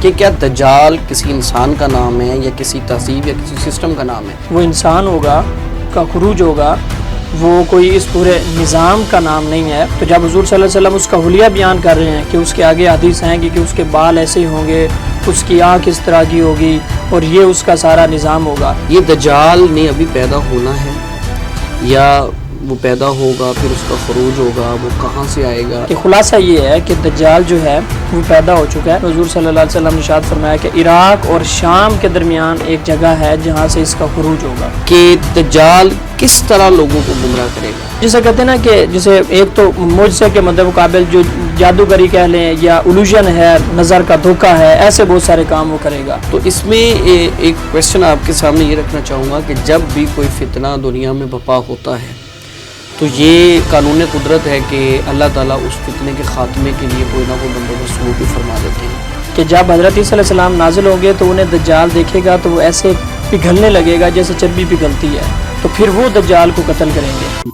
کہ کیا دجال کسی انسان کا نام ہے یا کسی تہذیب یا کسی سسٹم کا نام ہے؟ وہ انسان ہوگا کا خروج ہوگا، وہ کوئی اس پورے نظام کا نام نہیں ہے۔ تو جب حضور صلی اللہ علیہ وسلم اس کا حلیہ بیان کر رہے ہیں کہ اس کے آگے حدیث ہیں کہ اس کے بال ایسے ہی ہوں گے، اس کی آنکھ اس طرح کی ہوگی اور یہ اس کا سارا نظام ہوگا۔ یہ دجال نے ابھی پیدا ہونا ہے یا وہ پیدا ہوگا پھر اس کا خروج ہوگا، وہ کہاں سے آئے گا؟ کہ خلاصہ یہ ہے کہ دجال جو ہے وہ پیدا ہو چکا ہے۔ حضور صلی اللہ علیہ وسلم نے ارشاد فرمایا کہ عراق اور شام کے درمیان ایک جگہ ہے جہاں سے اس کا خروج ہوگا۔ کہ دجال کس طرح لوگوں کو گمراہ کرے گا؟ جسے کہتے ہیں نا کہ جسے ایک تو معجزے کے مد مقابل جو جادوگری کہہ لیں یا الوژن ہے، نظر کا دھوکہ ہے، ایسے بہت سارے کام وہ کرے گا۔ تو اس میں ایک کویسچن آپ کے سامنے یہ رکھنا چاہوں گا کہ جب بھی کوئی فتنہ دنیا میں برپا ہوتا ہے تو یہ قانون قدرت ہے کہ اللہ تعالیٰ اس فتنے کے خاتمے کے لیے کوئی نہ کوئی بندوبست وہ بھی فرما دیتے ہیں کہ جب حضرت عیسیٰ علیہ السلام نازل ہوں گے تو انہیں دجال دیکھے گا تو وہ ایسے پگھلنے لگے گا جیسے چربی پگھلتی ہے، تو پھر وہ دجال کو قتل کریں گے۔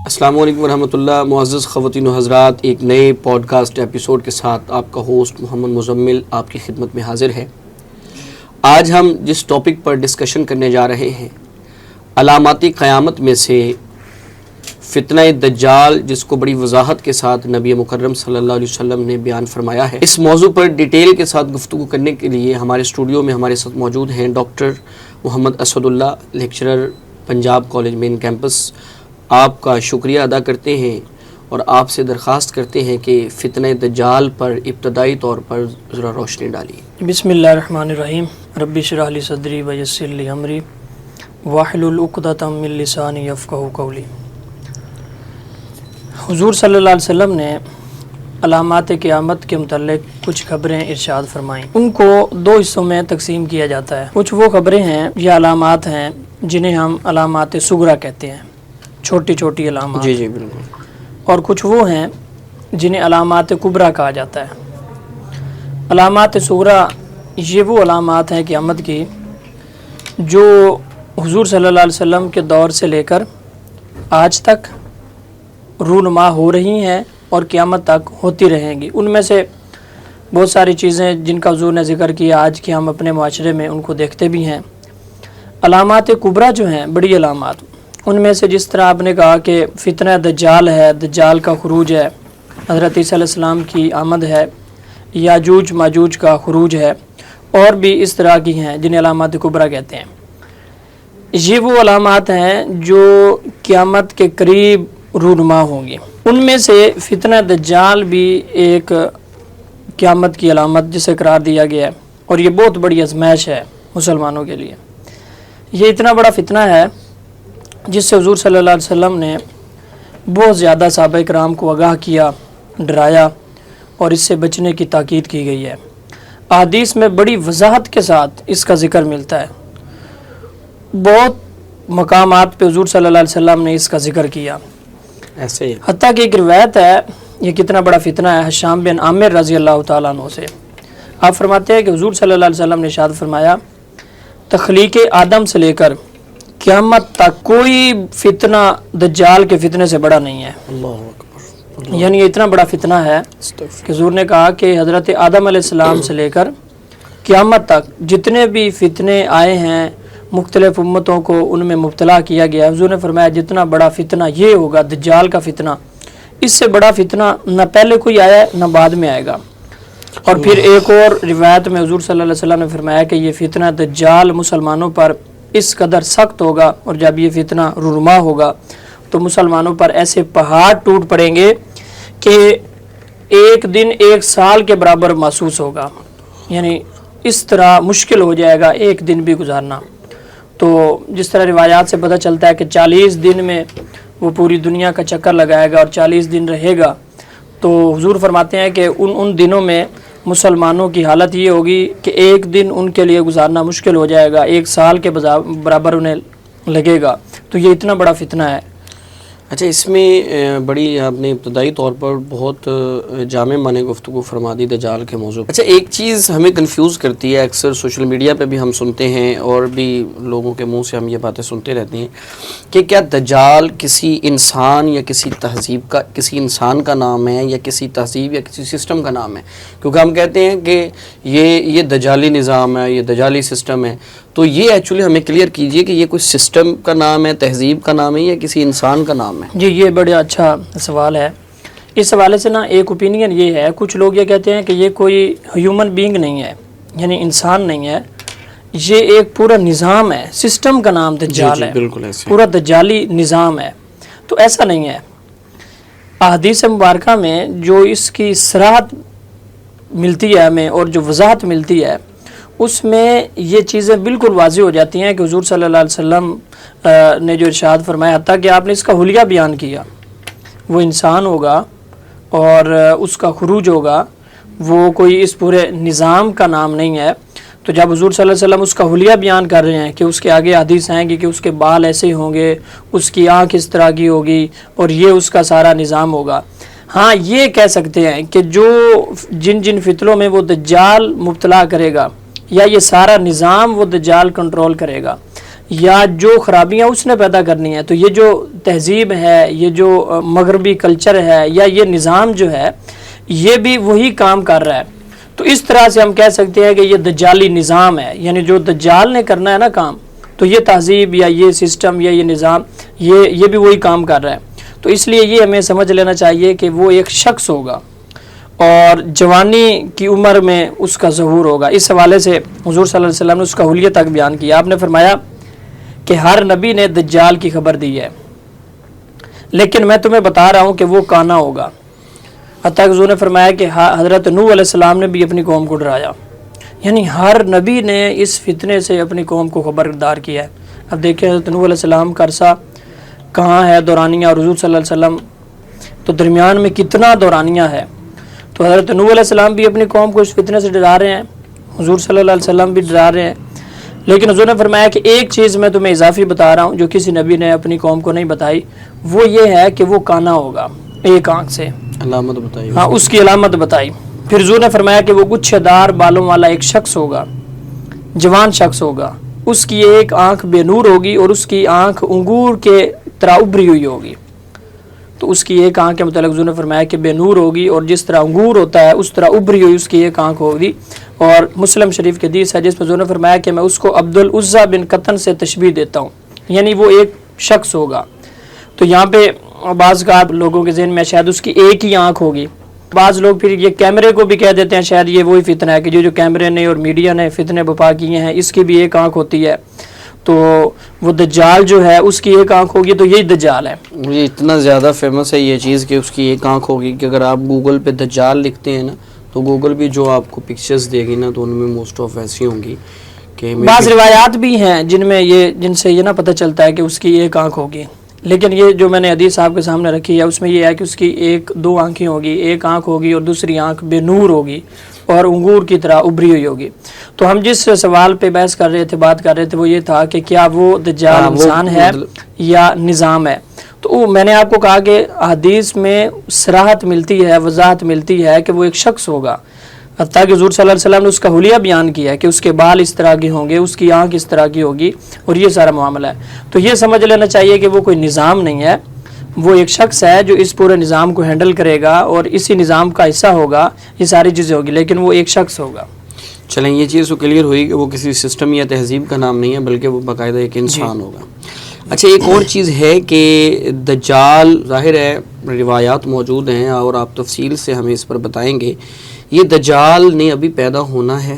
السلام علیکم ورحمۃ اللہ۔ معزز خواتین و حضرات، ایک نئے پوڈ کاسٹ ایپیسوڈ کے ساتھ آپ کا ہوسٹ محمد مزمل آپ کی خدمت میں حاضر ہے۔ آج ہم جس ٹاپک پر ڈسکشن کرنے جا رہے ہیں، علامات قیامت میں سے فتنہ دجال، جس کو بڑی وضاحت کے ساتھ نبی مکرم صلی اللہ علیہ وسلم نے بیان فرمایا ہے۔ اس موضوع پر ڈیٹیل کے ساتھ گفتگو کرنے کے لیے ہمارے اسٹوڈیو میں ہمارے ساتھ موجود ہیں ڈاکٹر محمد اسد اللہ، لیکچرر، پنجاب کالج مین کیمپس۔ آپ کا شکریہ ادا کرتے ہیں اور آپ سے درخواست کرتے ہیں کہ فتنہ دجال پر ابتدائی طور پر ذرا روشنی ڈالیے۔ بسم اللہ الرحمن الرحیم، رب اشرح لی صدری ویسر لی امری واحلل عقدۃ من لسانی یفقہوا قولی۔ حضور صلی اللہ علیہ وسلم نے علامات قیامت کے متعلق کچھ خبریں ارشاد فرمائیں۔ ان کو دو حصوں میں تقسیم کیا جاتا ہے۔ کچھ وہ خبریں ہیں یا علامات ہیں جنہیں ہم علامات صغریٰ کہتے ہیں، چھوٹی چھوٹی علامات۔ جی بالکل۔ اور کچھ وہ ہیں جنہیں علامات کبریٰ کہا جاتا ہے۔ علامات صغریٰ یہ وہ علامات ہیں قیامت کی جو حضور صلی اللہ علیہ وسلم کے دور سے لے کر آج تک رونما ہو رہی ہیں اور قیامت تک ہوتی رہیں گی۔ ان میں سے بہت ساری چیزیں جن کا حضور نے ذکر کیا آج کے ہم اپنے معاشرے میں ان کو دیکھتے بھی ہیں۔ علامات کبریٰ جو ہیں، بڑی علامات، ان میں سے جس طرح آپ نے کہا کہ فتنہ دجال ہے، دجال کا خروج ہے، حضرت عیسیٰ علیہ السلام کی آمد ہے، یاجوج ماجوج کا خروج ہے، اور بھی اس طرح کی ہیں جنہیں علامات کبریٰ کہتے ہیں۔ یہ وہ علامات ہیں جو قیامت کے قریب رونما ہوں گی۔ ان میں سے فتنہ دجال بھی ایک قیامت کی علامت جسے قرار دیا گیا ہے، اور یہ بہت بڑی آزمائش ہے مسلمانوں کے لیے۔ یہ اتنا بڑا فتنہ ہے جس سے حضور صلی اللہ علیہ وسلم نے بہت زیادہ صحابہ کرام کو آگاہ کیا، ڈرایا، اور اس سے بچنے کی تاکید کی گئی ہے۔ احادیث میں بڑی وضاحت کے ساتھ اس کا ذکر ملتا ہے۔ بہت مقامات پہ حضور صلی اللہ علیہ وسلم نے اس کا ذکر کیا۔ ایسے ہی حتیٰ کہ ایک روایت ہے، یہ کتنا بڑا فتنہ ہے، حشام بن عامر رضی اللہ تعالیٰ عنہ سے۔ آپ فرماتے ہیں کہ حضور صلی اللہ علیہ وسلم نے ارشاد فرمایا، تخلیق آدم سے لے کر قیامت تک کوئی فتنہ دجال کے فتنے سے بڑا نہیں ہے۔ اللہ اکبر۔ یعنی یہ اتنا بڑا فتنہ ہے کہ حضور نے کہا کہ حضرت آدم علیہ السلام سے لے کر قیامت تک جتنے بھی فتنے آئے ہیں مختلف امتوں کو ان میں مبتلا کیا گیا ہے۔ حضور نے فرمایا جتنا بڑا فتنہ یہ ہوگا دجال کا فتنہ، اس سے بڑا فتنہ نہ پہلے کوئی آیا ہے نہ بعد میں آئے گا۔ اور پھر ایک اور روایت میں حضور صلی اللہ علیہ وسلم نے فرمایا کہ یہ فتنہ دجال مسلمانوں پر اس قدر سخت ہوگا، اور جب یہ فتنہ رونما ہوگا تو مسلمانوں پر ایسے پہاڑ ٹوٹ پڑیں گے کہ ایک دن ایک سال کے برابر محسوس ہوگا، یعنی اس طرح مشکل ہو جائے گا ایک دن بھی گزارنا۔ تو جس طرح روایات سے پتہ چلتا ہے کہ 40 دن میں وہ پوری دنیا کا چکر لگائے گا اور 40 دن رہے گا، تو حضور فرماتے ہیں کہ ان دنوں میں مسلمانوں کی حالت یہ ہوگی کہ ایک دن ان کے لیے گزارنا مشکل ہو جائے گا، ایک سال کے برابر انہیں لگے گا۔ تو یہ اتنا بڑا فتنہ ہے۔ اچھا، اس میں بڑی آپ نے ابتدائی طور پر بہت جامع معنی گفتگو فرما دی دجال کے موضوع. اچھا، ایک چیز ہمیں کنفیوز کرتی ہے، اکثر سوشل میڈیا پہ بھی ہم سنتے ہیں اور بھی لوگوں کے منہ سے ہم یہ باتیں سنتے رہتے ہیں کہ کیا دجال کسی انسان یا کسی تہذیب کا، کسی انسان کا نام ہے یا کسی تہذیب یا کسی سسٹم کا نام ہے؟ کیونکہ ہم کہتے ہیں کہ یہ دجالی نظام ہے، یہ دجالی سسٹم ہے، تو یہ ایکچولی ہمیں کلیئر کیجئے کہ یہ کوئی سسٹم کا نام ہے، تہذیب کا نام ہے یا کسی انسان کا نام ہے؟ جی، یہ بڑا اچھا سوال ہے. اس حوالے سے نا ایک اوپینین یہ ہے، کچھ لوگ یہ کہتے ہیں کہ یہ کوئی ہیومن بینگ نہیں ہے، یعنی انسان نہیں ہے، یہ ایک پورا نظام ہے، سسٹم کا نام دجال ہے، بالکل ایسے پورا دجالی نظام ہے. تو ایسا نہیں ہے. احادیث مبارکہ میں جو اس کی صراحت ملتی ہے ہمیں اور جو وضاحت ملتی ہے، اس میں یہ چیزیں بالکل واضح ہو جاتی ہیں کہ حضور صلی اللہ علیہ وسلم نے جو ارشاد فرمایا، حتیٰ کہ آپ نے اس کا حلیہ بیان کیا، وہ انسان ہوگا اور اس کا خروج ہوگا، وہ کوئی اس پورے نظام کا نام نہیں ہے. تو جب حضور صلی اللہ علیہ وسلم اس کا حلیہ بیان کر رہے ہیں کہ اس کے آگے حدیث آئیں گی کہ اس کے بال ایسے ہی ہوں گے، اس کی آنکھ اس طرح کی ہوگی اور یہ اس کا سارا نظام ہوگا. ہاں، یہ کہہ سکتے ہیں کہ جو جن فتنوں میں وہ دجال مبتلا کرے گا، یا یہ سارا نظام وہ دجال کنٹرول کرے گا، یا جو خرابیاں اس نے پیدا کرنی ہیں، تو یہ جو تہذیب ہے، یہ جو مغربی کلچر ہے، یا یہ نظام جو ہے، یہ بھی وہی کام کر رہا ہے. تو اس طرح سے ہم کہہ سکتے ہیں کہ یہ دجالی نظام ہے، یعنی جو دجال نے کرنا ہے نا کام، تو یہ تہذیب یا یہ سسٹم یا یہ نظام یہ بھی وہی کام کر رہا ہے. تو اس لیے یہ ہمیں سمجھ لینا چاہیے کہ وہ ایک شخص ہوگا اور جوانی کی عمر میں اس کا ظہور ہوگا. اس حوالے سے حضور صلی اللہ علیہ وسلم نے اس کا حلیہ تک بیان کیا. آپ نے فرمایا کہ ہر نبی نے دجال کی خبر دی ہے، لیکن میں تمہیں بتا رہا ہوں کہ وہ کانا ہوگا. حتیٰ کہ حضور نے فرمایا کہ حضرت نوح علیہ السلام نے بھی اپنی قوم کو ڈرایا، یعنی ہر نبی نے اس فتنے سے اپنی قوم کو خبردار کیا ہے. اب دیکھیں حضرت نوح علیہ السلام کا عرصہ کہاں ہے دورانیہ، اور حضور صلی اللہ علیہ وسلم تو درمیان میں کتنا دورانیہ ہے. تو حضرت نوح علیہ السلام بھی اپنی قوم کو اس فتنے سے ڈرا رہے ہیں، حضور صلی اللہ علیہ وسلم بھی ڈرا رہے ہیں. لیکن حضور نے فرمایا کہ ایک چیز میں تمہیں اضافی بتا رہا ہوں جو کسی نبی نے اپنی قوم کو نہیں بتائی، وہ یہ ہے کہ وہ کانا ہوگا، ایک آنکھ سے علامت بتائی. ہاں، اس کی علامت بتائی. پھر حضور نے فرمایا کہ وہ گچھے دار بالوں والا ایک شخص ہوگا، جوان شخص ہوگا، اس کی ایک آنکھ بے نور ہوگی اور اس کی آنکھ انگور کے طرح ابری ہوئی ہوگی. تو اس کی ایک آنکھ کے متعلق حضور نے فرمایا کہ بے نور ہوگی، اور جس طرح انگور ہوتا ہے اس طرح ابری ہوئی اس کی ایک آنکھ ہوگی. اور مسلم شریف کے حدیث ہے جس میں حضور نے فرمایا کہ میں اس کو عبد العزیٰ بن قطن سے تشبیہ دیتا ہوں، یعنی وہ ایک شخص ہوگا. تو یہاں پہ بعض کا لوگوں کے ذہن میں شاید اس کی ایک ہی آنکھ ہوگی. بعض لوگ پھر یہ کیمرے کو بھی کہہ دیتے ہیں شاید یہ وہی فتنہ ہے کہ جو کیمرے نے اور میڈیا نے فتنے بپا کیے ہیں، اس کی بھی ایک آنکھ ہوتی ہے. تو وہ دجال جو ہے اس کی ایک آنکھ ہوگی، تو یہی دجال ہے. یہ اتنا زیادہ فیمس ہے یہ چیز کہ اس کی ایک آنکھ ہوگی کہ اگر آپ گوگل پہ دجال لکھتے ہیں نا تو گوگل بھی جو آپ کو پکچرز دے گی نا تو ان میں موسٹ آف ایسی ہوں گی کہ بعض روایات بھی ہیں جن سے یہ نہ پتہ چلتا ہے کہ اس کی ایک آنکھ ہوگی. لیکن یہ جو میں نے حدیث آپ کے سامنے رکھی ہے اس میں یہ ہے کہ اس کی دو آنکھیں ہوگی، ایک آنکھ ہوگی اور دوسری آنکھ بے نور ہوگی اور انگور کی طرح ابری ہوئی ہوگی. تو ہم جس سوال پہ بحث کر رہے تھے، بات کر رہے تھے، وہ یہ تھا کہ کیا وہ دجال انسان ہے یا نظام ہے. تو میں نے آپ کو کہا کہ حدیث میں صراحت ملتی ہے، وضاحت ملتی ہے کہ وہ ایک شخص ہوگا. حتیٰ کہ حضور صلی اللہ علیہ وسلم نے اس کا حلیہ بیان کیا ہے کہ اس کے بال اس طرح کے ہوں گے، اس کی آنکھ اس طرح کی ہوگی، اور یہ سارا معاملہ ہے. تو یہ سمجھ لینا چاہیے کہ وہ کوئی نظام نہیں ہے، وہ ایک شخص ہے جو اس پورے نظام کو ہینڈل کرے گا اور اسی نظام کا حصہ ہوگا، یہ ساری چیزیں ہوگی، لیکن وہ ایک شخص ہوگا. چلیں یہ چیز تو کلیئر ہوئی کہ وہ کسی سسٹم یا تہذیب کا نام نہیں ہے بلکہ وہ باقاعدہ ایک انسان ہوگا. اچھا، ایک اور چیز ہے کہ دجال ظاہر ہے روایات موجود ہیں اور آپ تفصیل سے ہمیں اس پر بتائیں گے، یہ دجال نے ابھی پیدا ہونا ہے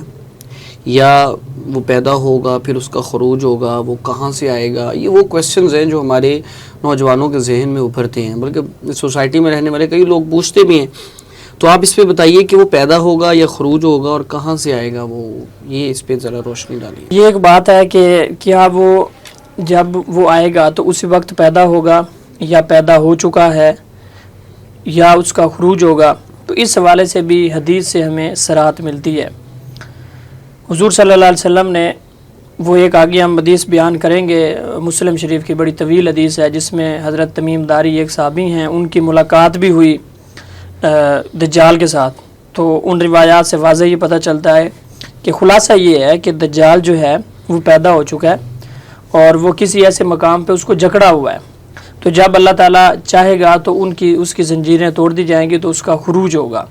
یا وہ پیدا ہوگا پھر اس کا خروج ہوگا، وہ کہاں سے آئے گا؟ یہ وہ کویسچنز ہیں جو ہمارے نوجوانوں کے ذہن میں ابھرتے ہیں، بلکہ سوسائٹی میں رہنے والے کئی لوگ پوچھتے بھی ہیں. تو آپ اس پہ بتائیے کہ وہ پیدا ہوگا یا خروج ہوگا اور کہاں سے آئے گا، وہ یہ اس پہ ذرا روشنی ڈالیے. یہ ایک بات ہے کہ کیا وہ جب وہ آئے گا تو اسی وقت پیدا ہوگا یا پیدا ہو چکا ہے یا اس کا خروج ہوگا. تو اس حوالے سے بھی حدیث سے ہمیں صراحت ملتی ہے. حضور صلی اللہ علیہ وسلم نے وہ ایک آگے ہم حدیث بیان کریں گے، مسلم شریف کی بڑی طویل حدیث ہے جس میں حضرت تمیم داری ایک صحابی ہیں، ان کی ملاقات بھی ہوئی دجال کے ساتھ. تو ان روایات سے واضح یہ پتہ چلتا ہے کہ خلاصہ یہ ہے کہ دجال جو ہے وہ پیدا ہو چکا ہے اور وہ کسی ایسے مقام پہ اس کو جکڑا ہوا ہے. تو جب اللہ تعالیٰ چاہے گا تو اس کی زنجیریں توڑ دی جائیں گی تو اس کا خروج ہوگا.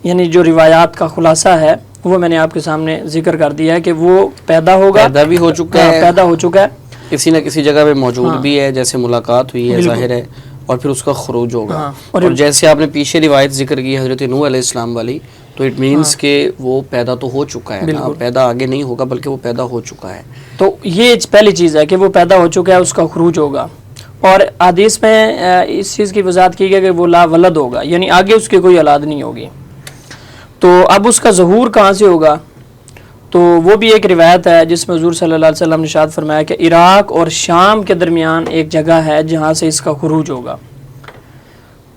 یعنی جو روایات کا خلاصہ ہے وہ میں نے آپ کے سامنے ذکر کر دیا ہے کہ وہ پیدا ہوگا، پیدا بھی ہو چکا ہے، پیدا ہو چکا ہے، کسی نہ کسی جگہ پہ موجود بھی ہے، جیسے ملاقات ہوئی ہے ظاہر ہے، اور پھر اس کا خروج ہوگا. اور جیسے آپ نے پیچھے روایت ذکر کی حضرت نوح علیہ السلام والی، تو اٹ مینس کہ وہ پیدا تو ہو چکا ہے نا، پیدا آگے نہیں ہوگا بلکہ وہ پیدا ہو چکا ہے. تو یہ پہلی چیز ہے کہ وہ پیدا ہو چکا ہے، اس کا خروج ہوگا. اور حدیث میں اس چیز کی وضاحت کی گئی کہ وہ لا ولد ہوگا، یعنی آگے اس کی کوئی اولاد نہیں ہوگی. تو اب اس کا ظہور کہاں سے ہوگا؟ تو وہ بھی ایک روایت ہے جس میں حضور صلی اللہ علیہ وسلم نے ارشاد فرمایا کہ عراق اور شام کے درمیان ایک جگہ ہے جہاں سے اس کا خروج ہوگا.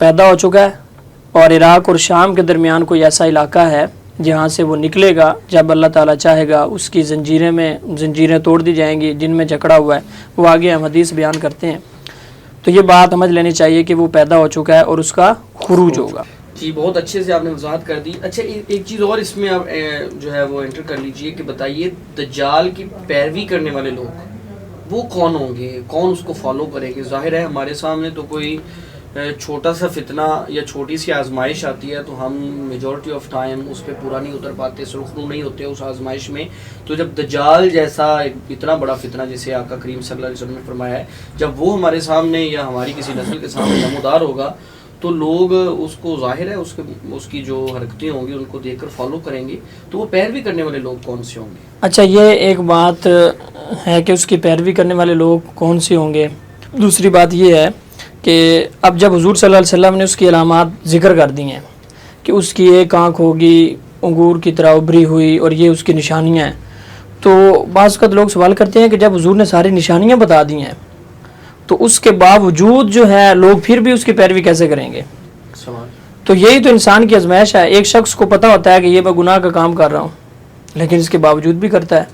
پیدا ہو چکا ہے اور عراق اور شام کے درمیان کوئی ایسا علاقہ ہے جہاں سے وہ نکلے گا جب اللہ تعالیٰ چاہے گا. اس کی زنجیریں توڑ دی جائیں گی جن میں جکڑا ہوا ہے، وہ آگے ہم حدیث بیان کرتے ہیں. تو یہ بات سمجھ لینی چاہیے کہ وہ پیدا ہو چکا ہے اور اس کا خروج ہوگا. جی بہت اچھے سے آپ نے وضاحت کر دی. اچھا ایک چیز اور اس میں آپ جو ہے وہ انٹر کر لیجئے کہ بتائیے دجال کی پیروی کرنے والے لوگ وہ کون ہوں گے، کون اس کو فالو کریں گے؟ ظاہر ہے ہمارے سامنے تو کوئی چھوٹا سا فتنہ یا چھوٹی سی آزمائش آتی ہے تو ہم میجورٹی آف ٹائم اس پہ پورا نہیں اتر پاتے، سرخرو نہیں ہوتے اس آزمائش میں. تو جب دجال جیسا اتنا بڑا فتنہ جسے آقا کریم صلی اللہ علیہ وسلم نے فرمایا ہے، جب وہ ہمارے سامنے یا ہماری کسی نسل کے سامنے نمودار ہوگا تو لوگ اس کو ظاہر ہے اس کی جو حرکتیں ہوں گی ان کو دیکھ کر فالو کریں گے. تو وہ پیروی کرنے والے لوگ کون سے ہوں گے؟ اچھا یہ ایک بات ہے کہ اس کی پیروی کرنے والے لوگ کون سے ہوں گے. دوسری بات یہ ہے کہ اب جب حضور صلی اللہ علیہ وسلم نے اس کی علامات ذکر کر دی ہیں کہ اس کی ایک آنکھ ہوگی انگور کی طرح ابری ہوئی اور یہ اس کی نشانیاں ہیں، تو بعض اوقات لوگ سوال کرتے ہیں کہ جب حضور نے ساری نشانیاں بتا دی ہیں تو اس کے باوجود جو ہے لوگ پھر بھی اس کی پیروی کیسے کریں گے؟ تو یہی تو انسان کی آزمائش ہے. ایک شخص کو پتہ ہوتا ہے کہ یہ میں گناہ کا کام کر رہا ہوں لیکن اس کے باوجود بھی کرتا ہے.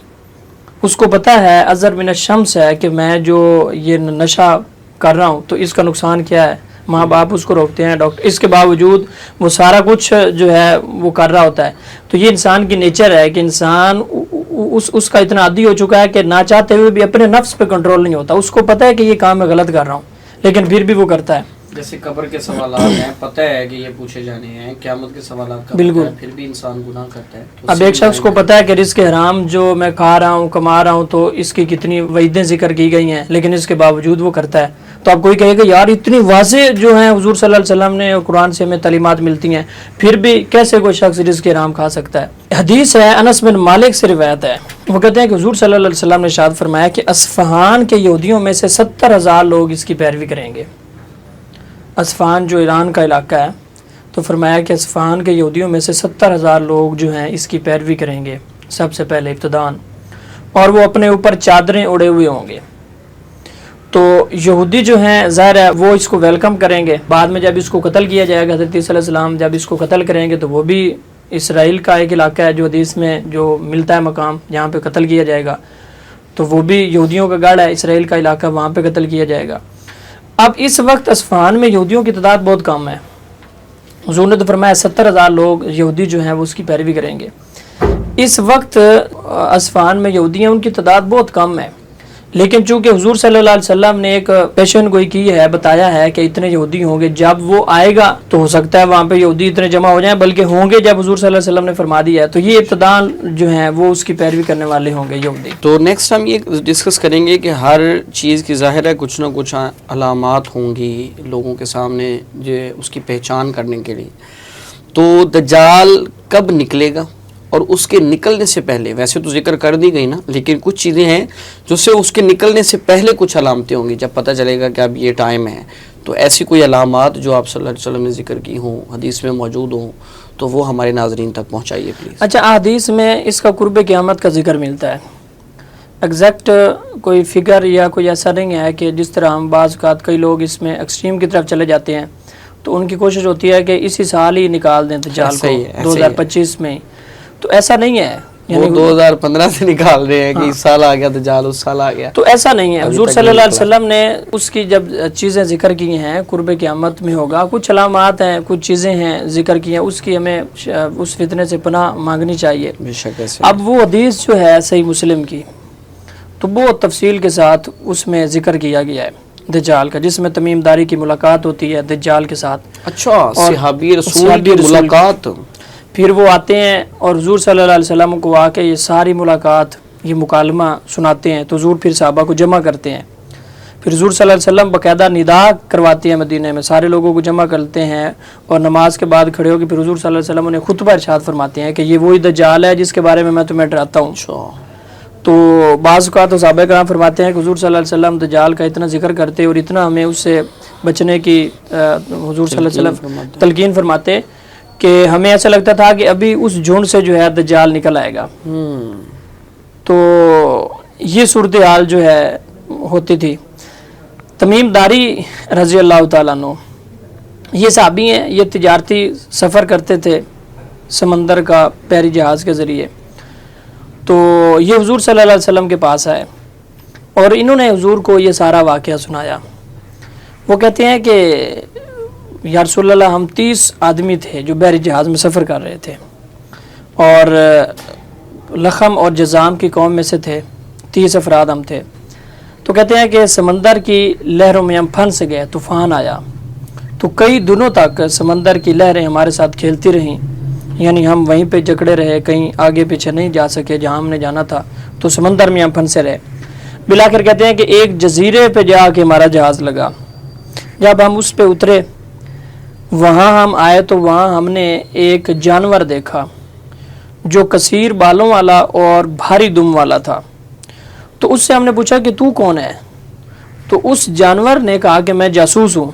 اس کو پتہ ہے ازر من الشمس ہے کہ میں جو یہ نشہ کر رہا ہوں تو اس کا نقصان کیا ہے، ماں باپ اس کو روکتے ہیں، ڈاکٹر، اس کے باوجود وہ سارا کچھ جو ہے وہ کر رہا ہوتا ہے. تو یہ انسان کی نیچر ہے کہ انسان اس کا اتنا عادی ہو چکا ہے کہ نہ چاہتے ہوئے بھی اپنے نفس پہ کنٹرول نہیں ہوتا. اس کو پتہ ہے کہ یہ کام میں غلط کر رہا ہوں لیکن پھر بھی وہ کرتا ہے. جیسے قبر کے سوالات ہیں، پتہ ہے کہ یہ پوچھے جانے ہیں، قیامت کے سوالات کا بالکل، پھر بھی انسان گناہ کرتا ہے. اب ایک شخص کو پتہ ہے کہ رزق حرام جو میں کھا رہا ہوں کما رہا ہوں تو اس کی کتنی وعیدیں ذکر کی گئی ہیں لیکن اس کے باوجود وہ کرتا ہے. تو اب کوئی کہے کہ یار اتنی واضح جو ہیں حضور صلی اللہ علیہ وسلم نے قرآن سے ہمیں تعلیمات ملتی ہیں پھر بھی کیسے کوئی شخص رزق حرام کھا سکتا ہے؟ حدیث ہے انس بن مالک سے روایت ہے، وہ کہتے ہیں کہ حضور صلی اللہ علیہ وسلم نے ارشاد فرمایا کہ اصفہان کے یہودیوں میں سے 70,000 لوگ اس کی پیروی کریں گے. اصفہان جو ایران کا علاقہ ہے، تو فرمایا کہ اصفہان کے یہودیوں میں سے 70,000 لوگ جو ہیں اس کی پیروی کریں گے سب سے پہلے ابتدان، اور وہ اپنے اوپر چادریں اڑے ہوئے ہوں گے. تو یہودی جو ہیں ظاہر ہے وہ اس کو ویلکم کریں گے. بعد میں جب اس کو قتل کیا جائے گا، حضرت عیسیٰ علیہ السلام جب اس کو قتل کریں گے تو وہ بھی اسرائیل کا ایک علاقہ ہے جو حدیث میں جو ملتا ہے مقام جہاں پہ قتل کیا جائے گا، تو وہ بھی یہودیوں کا گڑھ ہے، اسرائیل کا علاقہ، وہاں پہ قتل کیا جائے گا. اب اس وقت اصفہان میں یہودیوں کی تعداد بہت کم ہے. حضور نے تو فرمایا 70,000 لوگ یہودی جو ہیں وہ اس کی پیروی کریں گے. اس وقت اصفہان میں یہودی ہیں، ان کی تعداد بہت کم ہے، لیکن چونکہ حضور صلی اللہ علیہ وسلم نے ایک پیشن گوئی کی ہے، بتایا ہے کہ اتنے یہودی ہوں گے، جب وہ آئے گا تو ہو سکتا ہے وہاں پہ یہودی اتنے جمع ہو جائیں، بلکہ ہوں گے جب حضور صلی اللہ علیہ وسلم نے فرما دیا ہے. تو یہ ابتداء جو ہیں وہ اس کی پیروی کرنے والے ہوں گے یہودی. تو نیکسٹ ہم یہ ڈسکس کریں گے کہ ہر چیز کی ظاہر ہے کچھ نہ کچھ علامات ہوں گی لوگوں کے سامنے جو اس کی پہچان کرنے کے لیے. تو دجال کب نکلے گا اور اس کے نکلنے سے پہلے، ویسے تو ذکر کر دی گئی نا، لیکن کچھ چیزیں ہیں جو سے اس کے نکلنے سے پہلے کچھ علامتیں ہوں گی جب پتہ چلے گا کہ اب یہ ٹائم ہے. تو ایسی کوئی علامات جو آپ صلی اللہ علیہ وسلم نے ذکر کی ہوں، حدیث میں موجود ہوں، تو وہ ہمارے ناظرین تک پہنچائیے پلیز. اچھا حدیث میں اس کا قرب قیامت کا ذکر ملتا ہے. ایگزیکٹ کوئی فگر یا کوئی ایسا نہیں ہے کہ جس طرح ہم بعض اوقات کئی لوگ اس میں ایکسٹریم کی طرف چلے جاتے ہیں تو ان کی کوشش ہوتی ہے کہ اسی سال ہی نکال دیں دجال کو 2025 میں. تو ایسا نہیں ہے. وہ 2015 سے نکال رہے ہیں کہ اس سال آ گیا دجال، اس سال آ گیا. تو ایسا نہیں ہے. حضور صلی اللہ علیہ وسلم نے اس کی جب چیزیں ذکر کی ہیں قرب قیامت میں ہوگا، کچھ علامات ہیں، کچھ چیزیں ہیں ذکر کی ہیں، اس کی ہمیں اس فتنے سے پناہ مانگنی چاہیے. اب وہ حدیث جو ہے صحیح مسلم کی، تو وہ تفصیل کے ساتھ اس میں ذکر کیا گیا ہے دجال کا، جس میں تمیم داری کی ملاقات ہوتی ہے دجال کے ساتھ. اچھا، صحابی رسول کی ملاقات. پھر وہ آتے ہیں اور حضور صلی اللہ علیہ وسلم کو آ کے یہ ساری ملاقات، یہ مکالمہ سناتے ہیں. تو حضور پھر صحابہ کو جمع کرتے ہیں. پھر حضور صلی اللہ علیہ وسلم باقاعدہ ندا کرواتے ہیں مدینہ میں، سارے لوگوں کو جمع کرتے ہیں اور نماز کے بعد کھڑے ہو کے پھر حضور صلی اللہ علیہ وسلم انہیں خطبہ ارشاد فرماتے ہیں کہ یہ وہی دجال ہے جس کے بارے میں تمہیں ڈراتا ہوں. تو بعض اوقات صحابہ کرام فرماتے ہیں کہ حضور صلی اللہ علیہ وسلم دجال کا اتنا ذکر کرتے اور اتنا ہمیں اس سے بچنے کی حضور صلی اللہ علیہ وسلم تلقین فرماتے کہ ہمیں ایسا لگتا تھا کہ ابھی اس جھنڈ سے جو ہے دجال نکل آئے گا. تو یہ صورتحال جو ہے ہوتی تھی. تمیم داری رضی اللہ تعالیٰ عنہ یہ صحابی ہیں، یہ تجارتی سفر کرتے تھے سمندر کا بحری جہاز کے ذریعے. تو یہ حضور صلی اللہ علیہ وسلم کے پاس آئے اور انہوں نے حضور کو یہ سارا واقعہ سنایا. وہ کہتے ہیں کہ یا رسول اللہ، ہم 30 آدمی تھے جو بحری جہاز میں سفر کر رہے تھے اور لخم اور جزام کی قوم میں سے تھے، 30 افراد ہم تھے. تو کہتے ہیں کہ سمندر کی لہروں میں ہم پھنس گئے، طوفان آیا. تو کئی دنوں تک سمندر کی لہریں ہمارے ساتھ کھیلتی رہیں، یعنی ہم وہیں پہ جکڑے رہے، کہیں آگے پیچھے نہیں جا سکے جہاں ہم نے جانا تھا. تو سمندر میں ہم پھنسے رہے. بلاخر کہتے ہیں کہ ایک جزیرے پہ جا کے ہمارا جہاز لگا. جب ہم اس پہ اترے، وہاں ہم آئے تو وہاں ہم نے ایک جانور دیکھا جو کثیر بالوں والا اور بھاری دم والا تھا. تو اس سے ہم نے پوچھا کہ تو کون ہے؟ تو اس جانور نے کہا کہ میں جاسوس ہوں.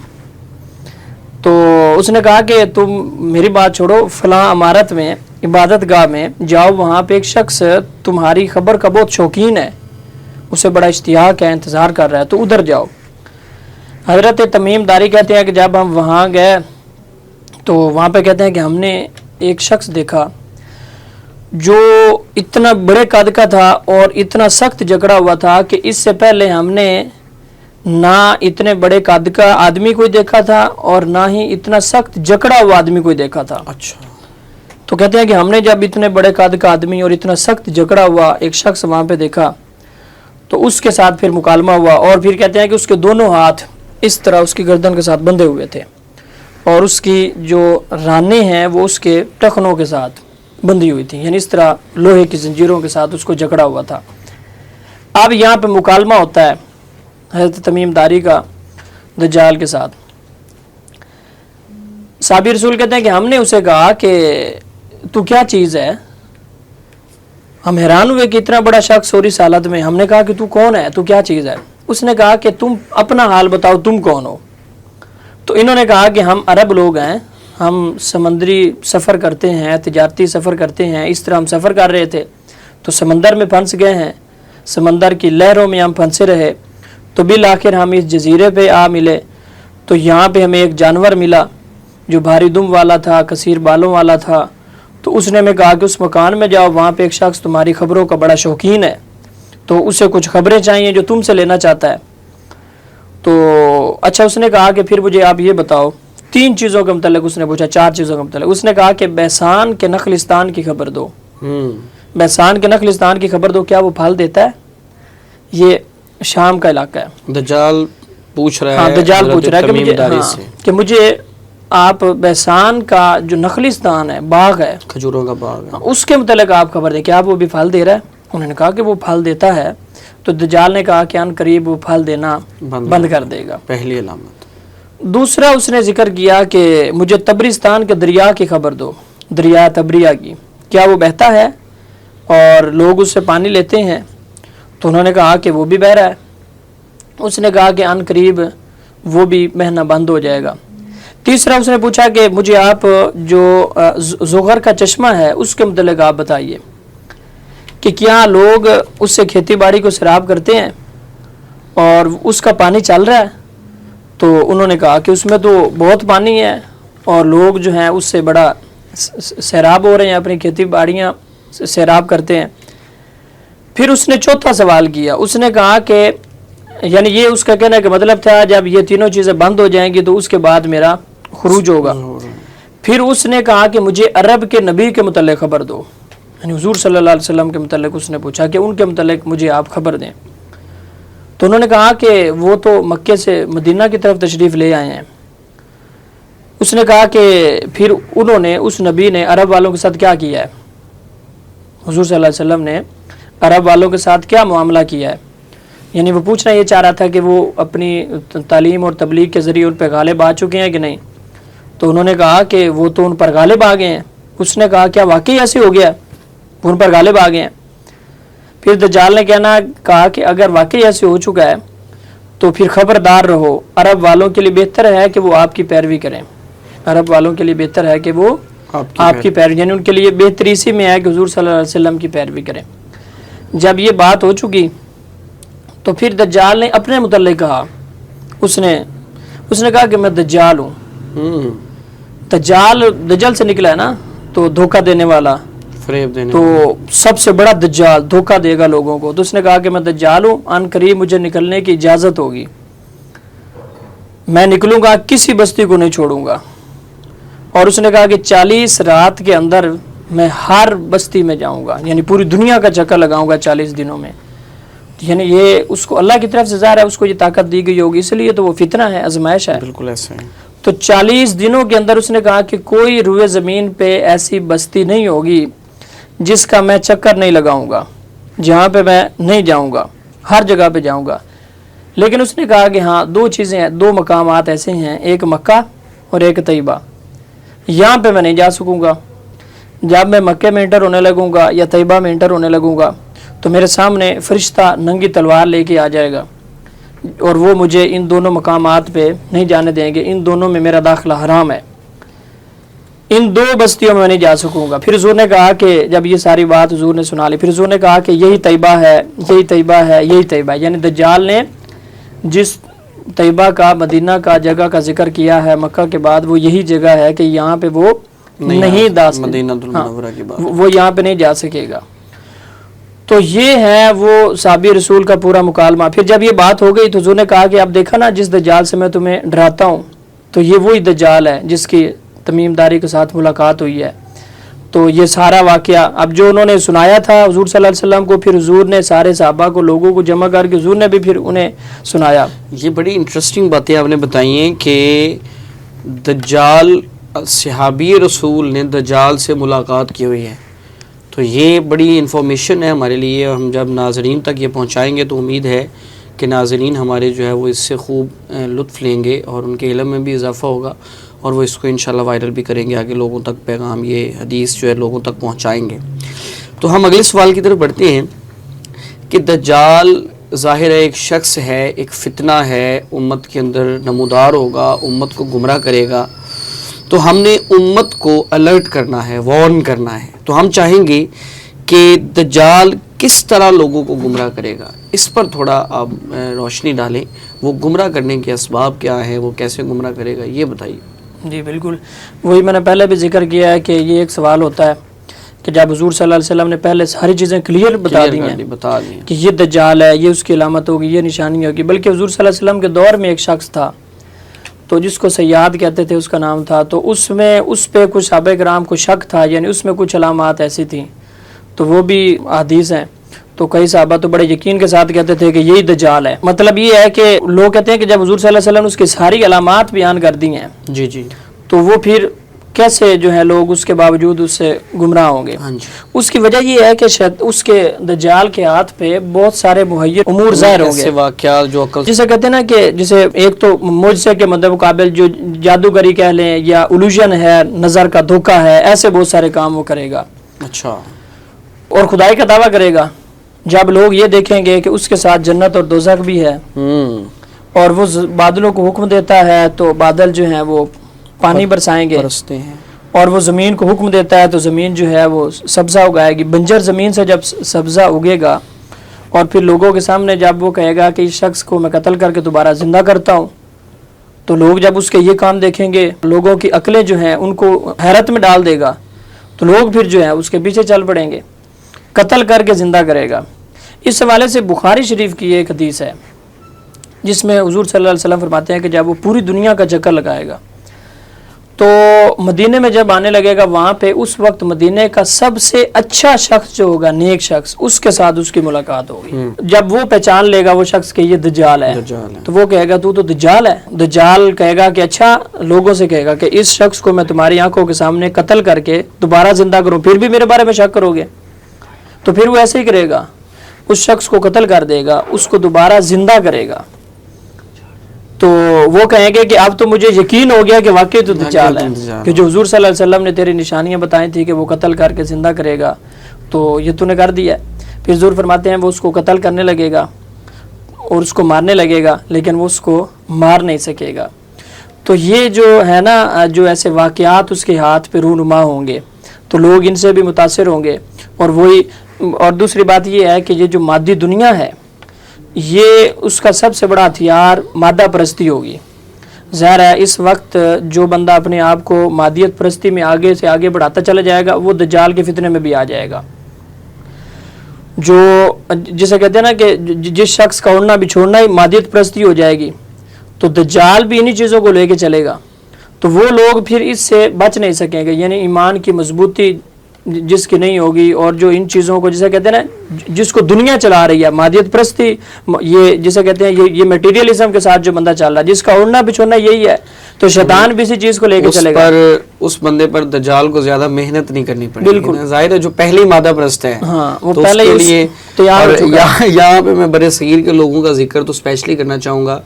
تو اس نے کہا کہ تم میری بات چھوڑو، فلاں عمارت میں عبادت گاہ میں جاؤ، وہاں پہ ایک شخص تمہاری خبر کا بہت شوقین ہے، اسے بڑا اشتیاق ہے، انتظار کر رہا ہے، تو ادھر جاؤ. حضرت تمیم داری کہتے ہیں کہ جب ہم وہاں گئے تو وہاں پہ کہتے ہیں کہ ہم نے ایک شخص دیکھا جو اتنا بڑے قد کا تھا اور اتنا سخت جکڑا ہوا تھا کہ اس سے پہلے ہم نے نہ اتنے بڑے قد کا آدمی کوئی دیکھا تھا اور نہ ہی اتنا سخت جکڑا ہوا آدمی کوئی دیکھا تھا. اچھا. تو کہتے ہیں کہ ہم نے جب اتنے بڑے قد کا آدمی اور اتنا سخت جکڑا ہوا ایک شخص وہاں پہ دیکھا تو اس کے ساتھ پھر مکالمہ ہوا. اور پھر کہتے ہیں کہ اس کے دونوں ہاتھ اس طرح اس کی گردن کے ساتھ بندھے ہوئے تھے اور اس کی جو رانیں ہیں وہ اس کے ٹخنوں کے ساتھ بندھی ہوئی تھی، یعنی اس طرح لوہے کی زنجیروں کے ساتھ اس کو جکڑا ہوا تھا. اب یہاں پہ مکالمہ ہوتا ہے حضرت تمیم داری کا دجال کے ساتھ. صحابی رسول کہتے ہیں کہ ہم نے اسے کہا کہ تو کیا چیز ہے؟ ہم حیران ہوئے کہ اتنا بڑا شخص اور اس حالت میں. ہم نے کہا کہ تو کون ہے، تو کیا چیز ہے؟ اس نے کہا کہ تم اپنا حال بتاؤ، تم کون ہو؟ تو انہوں نے کہا کہ ہم عرب لوگ ہیں، ہم سمندری سفر کرتے ہیں، تجارتی سفر کرتے ہیں. اس طرح ہم سفر کر رہے تھے تو سمندر میں پھنس گئے ہیں، سمندر کی لہروں میں ہم پھنسے رہے. تو بالآخر ہم اس جزیرے پہ آ ملے تو یہاں پہ ہمیں ایک جانور ملا جو بھاری دم والا تھا، کثیر بالوں والا تھا. تو اس نے ہمیں کہا کہ اس مکان میں جاؤ، وہاں پہ ایک شخص تمہاری خبروں کا بڑا شوقین ہے، تو اسے کچھ خبریں چاہیے جو تم سے لینا چاہتا ہے. تو اچھا، اس نے کہا کہ پھر مجھے آپ یہ بتاؤ، 3 چیزوں کے متعلق اس نے پوچھا، 4 چیزوں کے متعلق. اس نے کہا کہ بحسان کے نخلستان کی خبر دو. بحسان کے نخلستان کی خبر دو، کیا وہ پھل دیتا ہے؟ یہ شام کا علاقہ ہے. دجال پوچھ رہا ہے، دجال پوچھ رہا ہے کہ مجھے آپ بحسان کا جو نخلستان ہے، باغ ہے، کھجوروں کا باغ ہے، اس کے متعلق آپ خبر دیں، کیا وہ بھی پھل دے رہا ہے؟ انہوں نے کہا کہ وہ پھل دیتا ہے. تو دجال نے کہا کہ ان قریب وہ پھل دینا بند کر دے گا. پہلی علامت. دوسرا اس نے ذکر کیا کہ مجھے تبرستان کے دریا کی خبر دو، دریا تبریہ کی، کیا وہ بہتا ہے اور لوگ اس سے پانی لیتے ہیں؟ تو انہوں نے کہا کہ وہ بھی بہہ رہا ہے. اس نے کہا کہ ان قریب وہ بھی بہنا بند ہو جائے گا. تیسرا اس نے پوچھا کہ مجھے آپ جو زغر کا چشمہ ہے اس کے متعلق آپ بتائیے کہ کیا لوگ اس سے کھیتی باڑی کو سیراب کرتے ہیں اور اس کا پانی چل رہا ہے؟ تو انہوں نے کہا کہ اس میں تو بہت پانی ہے اور لوگ جو ہیں اس سے بڑا سیراب ہو رہے ہیں، اپنی کھیتی باڑیاں سیراب کرتے ہیں. پھر اس نے چوتھا سوال کیا. اس نے کہا کہ یعنی یہ اس کا کہنے کا مطلب تھا جب یہ تینوں چیزیں بند ہو جائیں گی تو اس کے بعد میرا خروج ہوگا. پھر اس نے کہا کہ مجھے عرب کے نبی کے متعلق خبر دو. یعنی حضور صلی اللہ علیہ وسلم کے متعلق اس نے پوچھا کہ ان کے متعلق مجھے آپ خبر دیں. تو انہوں نے کہا کہ وہ تو مکے سے مدینہ کی طرف تشریف لے آئے ہیں. اس نے کہا کہ پھر انہوں نے اس نبی نے عرب والوں کے ساتھ کیا کیا ہے. حضور صلی اللہ علیہ وسلم نے عرب والوں کے ساتھ کیا معاملہ کیا ہے. یعنی وہ پوچھنا یہ چاہ رہا تھا کہ وہ اپنی تعلیم اور تبلیغ کے ذریعے ان پہ غالب آ چکے ہیں کہ نہیں. تو انہوں نے کہا کہ وہ تو ان پر غالب آ گئے ہیں. اس نے کہا کیا واقعی ایسے ہو گیا, وہ ان پر غالب آ گئے ہیں. پھر دجال نے کہا کہ اگر واقعی ایسے ہو چکا ہے تو پھر خبردار رہو, عرب والوں کے لیے بہتر ہے کہ وہ آپ کی پیروی کریں. عرب والوں کے لیے بہتر ہے کہ وہ آپ کی پیروی, یعنی ان کے لیے بہتری اسی میں ہے کہ حضور صلی اللہ علیہ وسلم کی پیروی کریں. جب یہ بات ہو چکی تو پھر دجال نے اپنے متعلق کہا. اس نے کہا کہ میں دجال ہوں. دجال سے نکلا ہے نا, تو دھوکہ دینے والا, فریب دینے تو سب سے بڑا دجال دھوکہ دے گا لوگوں کو. تو اس نے کہا کہ میں دجال ہوں, ان قریب مجھے نکلنے کی اجازت ہوگی, میں نکلوں گا, کسی بستی کو نہیں چھوڑوں گا. اور اس نے کہا کہ 40 رات کے اندر میں ہر بستی میں جاؤں گا, یعنی پوری دنیا کا چکر لگاؤں گا 40 دنوں میں. یعنی یہ اس کو اللہ کی طرف سے ظاہر ہے, اس کو یہ طاقت دی گئی ہوگی, اس لیے تو وہ فتنہ ہے, آزمائش ہے. بالکل ایسا ہے. تو 40 دنوں کے اندر اس نے کہا کہ کوئی روئے زمین پہ ایسی بستی نہیں ہوگی جس کا میں چکر نہیں لگاؤں گا, جہاں پہ میں نہیں جاؤں گا, ہر جگہ پہ جاؤں گا. لیکن اس نے کہا کہ ہاں 2 چیزیں ہیں, 2 مقامات ایسے ہیں, ایک مکہ اور ایک طیبہ. یہاں پہ میں نہیں جا سکوں گا. جب میں مکے میں انٹر ہونے لگوں گا یا طیبہ میں انٹر ہونے لگوں گا تو میرے سامنے فرشتہ ننگی تلوار لے کے آ جائے گا, اور وہ مجھے ان دونوں مقامات پہ نہیں جانے دیں گے. ان دونوں میں میرا داخلہ حرام ہے, ان 2 بستیوں میں نہیں جا سکوں گا. پھر حضور نے کہا کہ جب یہ ساری بات حضور نے سنا لی, پھر حضور نے کہا کہ یہی طیبہ ہے, یہی طیبہ ہے, یہی طیبہ ہے. یعنی دجال نے جس طیبہ کا, مدینہ کا جگہ کا ذکر کیا ہے مکہ کے بعد, وہ یہی جگہ ہے کہ یہاں پہ وہ نہیں مدینہ المنورہ کی بات, وہ یہاں پہ نہیں جا سکے گا. تو یہ ہے وہ صحابی رسول کا پورا مکالمہ. پھر جب یہ بات ہو گئی تو حضور نے کہا کہ اب دیکھا نا جس دجال سے میں تمہیں ڈراتا ہوں, تو یہ وہی دجال ہے جس کی تمیم داری کے ساتھ ملاقات ہوئی ہے. تو یہ سارا واقعہ اب جو انہوں نے سنایا تھا حضور صلی اللہ علیہ وسلم کو, پھر حضور نے سارے صحابہ کو, لوگوں کو جمع کر کے حضور نے بھی پھر انہیں سنایا. یہ بڑی انٹرسٹنگ باتیں آپ نے بتائی ہیں کہ دجال, صحابی رسول نے دجال سے ملاقات کی ہوئی ہے. تو یہ بڑی انفارمیشن ہے ہمارے لیے, اور ہم جب ناظرین تک یہ پہنچائیں گے تو امید ہے کہ ناظرین ہمارے جو ہے وہ اس سے خوب لطف لیں گے اور ان کے علم میں بھی اضافہ ہوگا, اور وہ اس کو انشاءاللہ وائرل بھی کریں گے, آگے لوگوں تک پیغام, یہ حدیث جو ہے لوگوں تک پہنچائیں گے. تو ہم اگلے سوال کی طرف بڑھتے ہیں کہ دجال ظاہر ہے ایک شخص ہے, ایک فتنہ ہے, امت کے اندر نمودار ہوگا, امت کو گمراہ کرے گا. تو ہم نے امت کو الرٹ کرنا ہے, وارن کرنا ہے. تو ہم چاہیں گے کہ دجال کس طرح لوگوں کو گمراہ کرے گا, اس پر تھوڑا آپ روشنی ڈالیں. وہ گمراہ کرنے کے اسباب کیا ہیں, وہ کیسے گمراہ کرے گا, یہ بتائیے. جی بالکل, وہی میں نے پہلے بھی ذکر کیا ہے کہ یہ ایک سوال ہوتا ہے کہ جب حضور صلی اللہ علیہ وسلم نے پہلے ساری چیزیں کلیئر بتا دی ہیں کہ یہ دجال ہے, یہ اس کی علامت ہوگی, یہ نشانی ہوگی. بلکہ حضور صلی اللہ علیہ وسلم کے دور میں ایک شخص تھا تو جس کو سیاد کہتے تھے, اس کا نام تھا. تو اس پہ کچھ صحابہ کرام کو شک تھا, یعنی اس میں کچھ علامات ایسی تھیں, تو وہ بھی حدیث ہیں. تو کئی صحابہ تو بڑے یقین کے ساتھ کہتے تھے کہ یہی دجال ہے. مطلب یہ ہے کہ لوگ کہتے ہیں کہ جب حضور صلی اللہ علیہ وسلم نے اس کی ساری علامات بیان کر دی ہیں, جی جی, تو وہ پھر کیسے جو ہے لوگ اس کے باوجود اس سے گمراہ ہوں گے. اس کی وجہ یہ ہے کہ اس کے دجال کے ہاتھ پہ بہت سارے مہیر امور ظاہر ہوں گے, واقعات جو جسے کہتے ہیں نا کہ جسے ایک تو معجزے کے مقابل جو جادوگری کہہ لیں یا الوژن ہے, نظر کا دھوکہ ہے, ایسے بہت سارے کام وہ کرے گا. اچھا, اور خدائی کا دعویٰ کرے گا. جب لوگ یہ دیکھیں گے کہ اس کے ساتھ جنت اور دوزخ بھی ہے, اور وہ بادلوں کو حکم دیتا ہے تو بادل جو ہیں وہ پانی برسائیں گے, اور وہ زمین کو حکم دیتا ہے تو زمین جو ہے وہ سبزہ اگائے گی. بنجر زمین سے جب سبزہ اگے گا, اور پھر لوگوں کے سامنے جب وہ کہے گا کہ اس شخص کو میں قتل کر کے دوبارہ زندہ کرتا ہوں, تو لوگ جب اس کے یہ کام دیکھیں گے, لوگوں کی عقلیں جو ہیں ان کو حیرت میں ڈال دے گا, تو لوگ پھر جو ہے اس کے پیچھے چل پڑیں گے. قتل کر کے زندہ کرے گا. اس حوالے سے بخاری شریف کی ایک حدیث ہے جس میں حضور صلی اللہ علیہ وسلم فرماتے ہیں کہ جب وہ پوری دنیا کا چکر لگائے گا تو مدینے میں جب آنے لگے گا وہاں پہ اس وقت مدینے کا سب سے اچھا شخص جو ہوگا، نیک شخص، اس کے ساتھ اس کی ملاقات ہوگی. جب وہ پہچان لے گا وہ شخص کہ یہ دجال ہے تو وہ کہے گا تو دجال ہے. دجال کہے گا کہ اچھا، لوگوں سے کہے گا کہ اس شخص کو میں تمہاری آنکھوں کے سامنے قتل کر کے دوبارہ زندہ کروں، پھر بھی میرے بارے میں شک کرو گے؟ تو پھر وہ ایسے ہی کرے گا، اس شخص کو قتل کر دے گا، اس کو دوبارہ زندہ کرے گا. تو وہ کہیں گے کہ اب تو مجھے یقین ہو گیا کہ واقعی تو دجال ہے، کہ جو حضور صلی اللہ علیہ وسلم نے تیری نشانیاں بتائی تھی کہ وہ قتل کر کے زندہ کرے گا تو یہ تو نے کر دیا. پھر حضور فرماتے ہیں وہ اس کو قتل کرنے لگے گا اور اس کو مارنے لگے گا، لیکن وہ اس کو مار نہیں سکے گا. تو یہ جو ہے نا، جو ایسے واقعات اس کے ہاتھ پہ رونما ہوں گے تو لوگ ان سے بھی متاثر ہوں گے. اور دوسری بات یہ ہے کہ یہ جو مادی دنیا ہے یہ اس کا سب سے بڑا ہتھیار مادہ پرستی ہوگی. ظاہر ہے اس وقت جو بندہ اپنے آپ کو مادیت پرستی میں آگے سے آگے بڑھاتا چلا جائے گا وہ دجال کے فتنے میں بھی آ جائے گا. جو جسے کہتے ہیں نا کہ جس شخص کا اڑنا بچھوڑنا ہی مادیت پرستی ہو جائے گی تو دجال بھی انہی چیزوں کو لے کے چلے گا. تو وہ لوگ پھر اس سے بچ نہیں سکیں گے. یعنی ایمان کی مضبوطی جس کی نہیں ہوگی اور جو ان چیزوں کو جسے کہتے ہیں نا، جس کو دنیا چلا رہی ہے مادیت پرستی، یہ جسے کہتے ہیں یہ میٹیریلزم کے ساتھ جو بندہ چل رہا ہے، جس کا اڑنا بچھوڑنا یہی ہے، تو شیطان بھی اسی چیز کو لے کے چلے گا. اس بندے پر دجال کو زیادہ محنت نہیں کرنی پڑے گی. بالکل ظاہر ہے جو پہلی مادہ پرست ہے وہ پہلے کے لیے تیار ہو چکا ہے. یہاں پہ میں برے صغیر کے لوگوں کا ذکر تو اسپیشلی کرنا چاہوں گا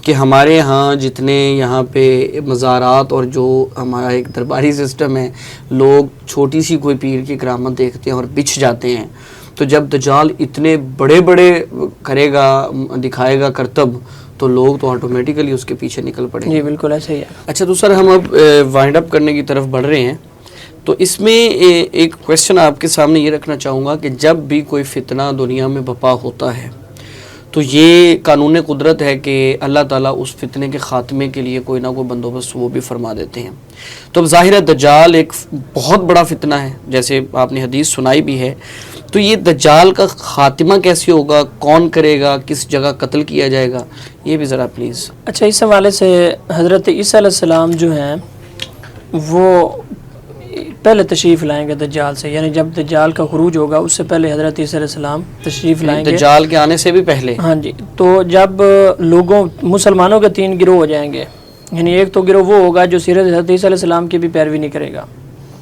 کہ ہمارے ہاں جتنے یہاں پہ مزارات اور جو ہمارا ایک درباری سسٹم ہے، لوگ چھوٹی سی کوئی پیر کی کرامت دیکھتے ہیں اور بچھ جاتے ہیں. تو جب دجال اتنے بڑے بڑے کرے گا، دکھائے گا کرتب، تو لوگ تو آٹومیٹیکلی اس کے پیچھے نکل پڑیں گے. جی بالکل ایسے ہی ہے. اچھا تو سر ہم اب وائنڈ اپ کرنے کی طرف بڑھ رہے ہیں. تو اس میں ایک کویسچن آپ کے سامنے یہ رکھنا چاہوں گا کہ جب بھی کوئی فتنہ دنیا میں بپا ہوتا ہے تو یہ قانون قدرت ہے کہ اللہ تعالیٰ اس فتنے کے خاتمے کے لیے کوئی نہ کوئی بندوبست وہ بھی فرما دیتے ہیں. تو اب ظاہر ہے دجال ایک بہت بڑا فتنہ ہے، جیسے آپ نے حدیث سنائی بھی ہے. تو یہ دجال کا خاتمہ کیسے ہوگا، کون کرے گا، کس جگہ قتل کیا جائے گا، یہ بھی ذرا پلیز. اچھا، اس حوالے سے حضرت عیسیٰ علیہ السلام جو ہیں وہ پہلے تشریف لائیں گے دجال سے. یعنی جب دجال کا خروج ہوگا اس سے پہلے حضرت عیسیٰ علیہ السلام تشریف لائیں گے، دجال کے آنے سے بھی پہلے. ہاں جی. تو جب مسلمانوں کے 3 گروہ ہو جائیں گے، یعنی ایک تو گروہ وہ ہوگا جو سیرت حضرت عیسیٰ علیہ السلام کی بھی پیروی نہیں کرے گا،